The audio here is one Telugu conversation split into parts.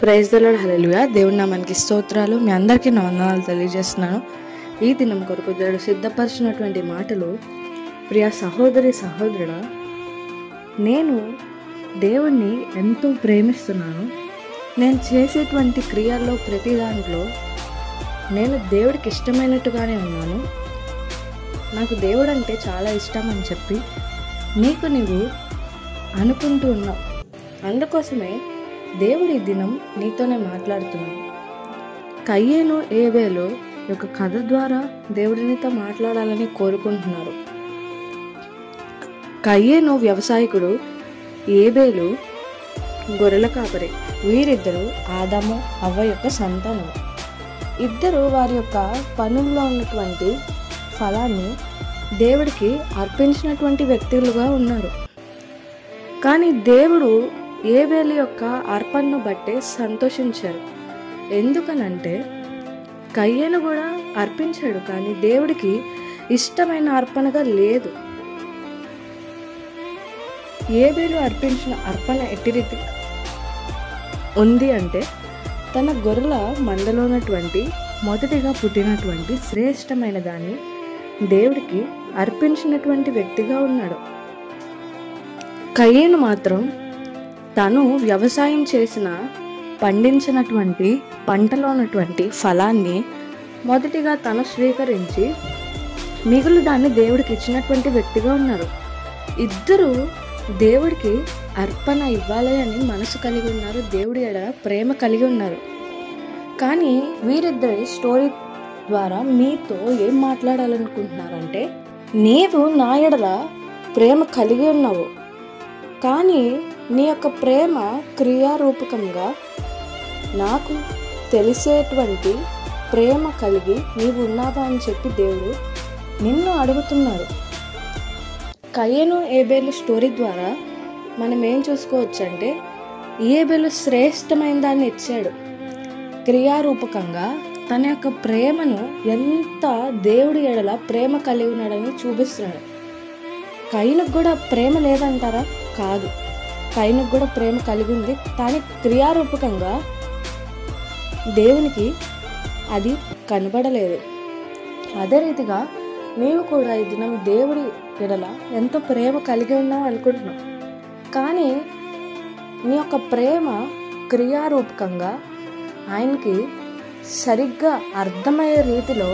ప్రైజ్ ద లార్డ్, హల్లెలూయా. దేవుని నామానికి స్తోత్రాలు. మీ అందరికీ నా వందనాలు తెలియజేస్తున్నాను. ఈ దినం కొరకు దేవుడు సిద్ధపరిచినటువంటి మాటలు, ప్రియ సహోదరి సహోదరుడా, నేను దేవుణ్ణి ఎంతో ప్రేమిస్తున్నాను. నేను చేసేటువంటి క్రియల్లో ప్రతి దాంట్లో నేను దేవుడికి ఇష్టమైనట్టుగానే ఉన్నాను. నాకు దేవుడు అంటే చాలా ఇష్టం అని చెప్పి నీవు అనుకుంటూ ఉన్నావు. అందుకోసమే దేవుడి దినం నీతోనే మాట్లాడుతున్నాను. కయ్యేను ఏబేలు యొక్క కథ ద్వారా దేవుడి నీతో మాట్లాడాలని కోరుకుంటున్నారు. కయ్యేను వ్యవసాయకుడు, ఏబేలు గొర్రెల కాపరి. వీరిద్దరూ ఆదాము అవ్వ యొక్క సంతానం. ఇద్దరు వారి యొక్క పనుల్లో ఉన్నటువంటి ఫలాన్ని దేవుడికి అర్పించినటువంటి వ్యక్తులుగా ఉన్నారు. కానీ దేవుడు ఏబేలు యొక్క అర్పణను బట్టే సంతోషించారు. ఎందుకనంటే కయ్యేను కూడా అర్పించాడు, కానీ దేవుడికి ఇష్టమైన అర్పణగా లేదు. ఏబేలు అర్పించిన అర్పణ ఎట్టి రీతి ఉంది అంటే, తన గొర్రెల మందలో ఉన్నటువంటి మొదటిగా పుట్టినటువంటి శ్రేష్టమైన దాన్ని దేవుడికి అర్పించినటువంటి వ్యక్తిగా ఉన్నాడు. కయ్యేను మాత్రం తను వ్యవసాయం చేసిన పండించినటువంటి పంటలో ఉన్నటువంటి ఫలాన్ని మొదటిగా తను స్వీకరించి మిగులు దాన్ని దేవుడికి ఇచ్చినటువంటి వ్యక్తిగా ఉన్నారు. ఇద్దరు దేవుడికి అర్పణ ఇవ్వాలి అని మనసు కలిగి ఉన్నారు, దేవుడి ఎడల ప్రేమ కలిగి ఉన్నారు. కానీ వీరిద్దరి స్టోరీ ద్వారా మీతో ఏం మాట్లాడాలనుకుంటున్నారంటే, నీవు నా ఎడల ప్రేమ కలిగి ఉన్నావు, కానీ నీ యొక్క ప్రేమ క్రియారూపకంగా నాకు తెలిసేటువంటి ప్రేమ కలిగి నీవు ఉన్నావా అని చెప్పి దేవుడు నిన్ను అడుగుతున్నారు. కయ్యేను ఏబేలు స్టోరీ ద్వారా మనం ఏం చూసుకోవచ్చు అంటే, ఏబేలు శ్రేష్టమైన దాన్ని ఇచ్చాడు. క్రియారూపకంగా తన యొక్క ప్రేమను ఎంత దేవుడి ఎడల ప్రేమ కలిగి ఉన్నాడని చూపిస్తున్నాడు. కయ్యేనుకు కూడా ప్రేమ లేదంటారా? కాదు, కయ్యేనుకు కూడా ప్రేమ కలిగి ఉంది, కానీ క్రియారూపకంగా దేవునికి అది కనబడలేదు. అదే రీతిగా నీవు కూడా ఈ దినం దేవుడి ఎడల ఎంతో ప్రేమ కలిగి ఉన్నావు అనుకుంటున్నావు, కానీ నీ యొక్క ప్రేమ క్రియారూపకంగా ఆయనకి సరిగ్గా అర్థమయ్యే రీతిలో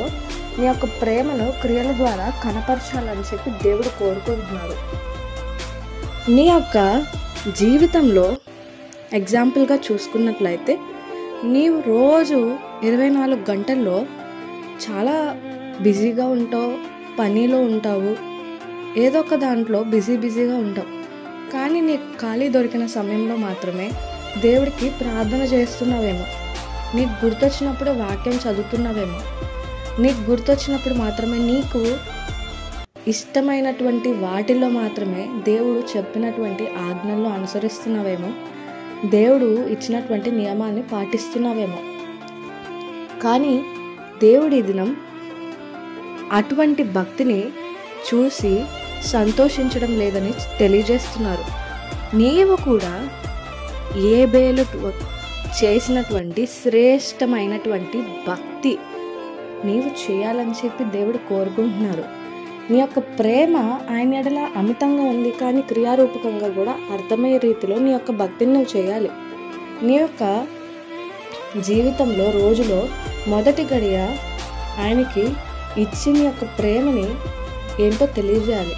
నీ యొక్క ప్రేమను క్రియల ద్వారా కనపరచాలని చెప్పి దేవుడు కోరుకుంటున్నాడు. నీ యొక్క జీవితంలో ఎగ్జాంపుల్గా చూసుకున్నట్లయితే, నీవు రోజు 24 గంటల్లో చాలా బిజీగా ఉంటావు, పనిలో ఉంటావు, ఏదో ఒక దాంట్లో బిజీగా ఉంటావు. కానీ నీకు ఖాళీ దొరికిన సమయంలో మాత్రమే దేవుడికి ప్రార్థన చేస్తున్నావేమో, నీకు గుర్తొచ్చినప్పుడు వాక్యం చదువుతున్నావేమో, నీకు గుర్తొచ్చినప్పుడు మాత్రమే నీకు ఇష్టమైనటువంటి వాటిల్లో మాత్రమే దేవుడు చెప్పినటువంటి ఆజ్ఞలను అనుసరిస్తున్నావేమో, దేవుడు ఇచ్చినటువంటి నియమాన్ని పాటిస్తున్నావేమో. కానీ దేవుడి దినం అటువంటి భక్తిని చూసి సంతోషించడం లేదని తెలియజేస్తున్నారు. నీవు కూడా ఏబేలు చేసినటువంటి శ్రేష్టమైనటువంటి భక్తి నీవు చేయాలని చెప్పి దేవుడు కోరుకుంటున్నారు. నీ యొక్క ప్రేమ ఆయన ఎడల అమితంగా ఉంది, కానీ క్రియారూపకంగా కూడా అర్థమయ్యే రీతిలో నీ యొక్క భక్తిని నువ్వు చేయాలి. నీ యొక్క జీవితంలో రోజులో మొదటి గడియ ఆయనకి ఇచ్చి నీ యొక్క ప్రేమని ఏంటో తెలియజేయాలి.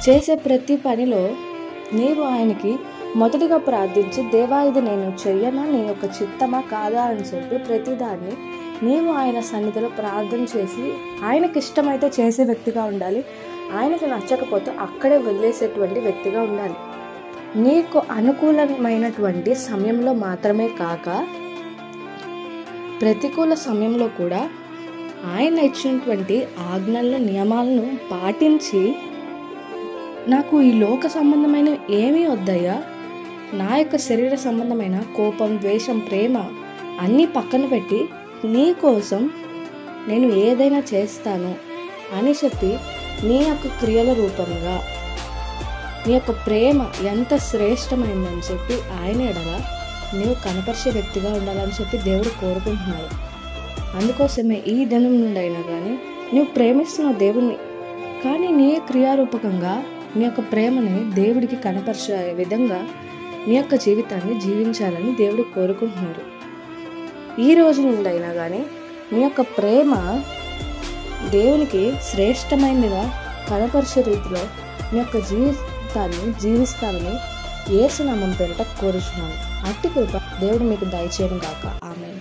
చేసే ప్రతి పనిలో నీవు ఆయనకి మొదటిగా ప్రార్థించి, దేవా ఇది నేను చెయ్యనా, నీ యొక్క చిత్తమా కాదా అని చెప్పి ప్రతిదాన్ని నీవు ఆయన సన్నిధిలో ప్రార్థన చేసి ఆయనకి ఇష్టమైతే చేసే వ్యక్తిగా ఉండాలి, ఆయనకి నచ్చకపోతే అక్కడే వదిలేసేటువంటి వ్యక్తిగా ఉండాలి. నీకు అనుకూలమైనటువంటి సమయంలో మాత్రమే కాక ప్రతికూల సమయంలో కూడా ఆయన ఇచ్చినటువంటి ఆజ్ఞలను నియమాలను పాటించి, నాకు ఈ లోక సంబంధమైన ఏమీ వద్దయ్యా, నా యొక్క శరీర సంబంధమైన కోపం, ద్వేషం, ప్రేమ అన్నీ పక్కన పెట్టి నీ కోసం నేను ఏదైనా చేస్తాను అని చెప్పి నీ యొక్క క్రియల రూపంగా నీ యొక్క ప్రేమ ఎంత శ్రేష్టమైందని చెప్పి ఆయన ఎడల నీవు కనపరిచే వ్యక్తిగా ఉండాలని చెప్పి దేవుడు కోరుకుంటున్నాడు. అందుకోసమే ఈ దినం నుండి అయినా కానీ నువ్వు ప్రేమిస్తున్నావు దేవుణ్ణి, కానీ నీ క్రియారూపకంగా నీ యొక్క ప్రేమని దేవుడికి కనపరిచే విధంగా నీ యొక్క జీవితాన్ని జీవించాలని దేవుడు కోరుకుంటున్నాడు. ఈ రోజు నుండి అయినా కానీ నీ యొక్క ప్రేమ దేవునికి శ్రేష్టమైనదిగా కనపరిచే రీతిలో నీ యొక్క జీవితాన్ని జీవిస్తామని యేసు నామం పేరిట కోరుచున్నాను. అట్టి కృప దేవుడు మీకు దయచేయను గాక. ఆమేన్.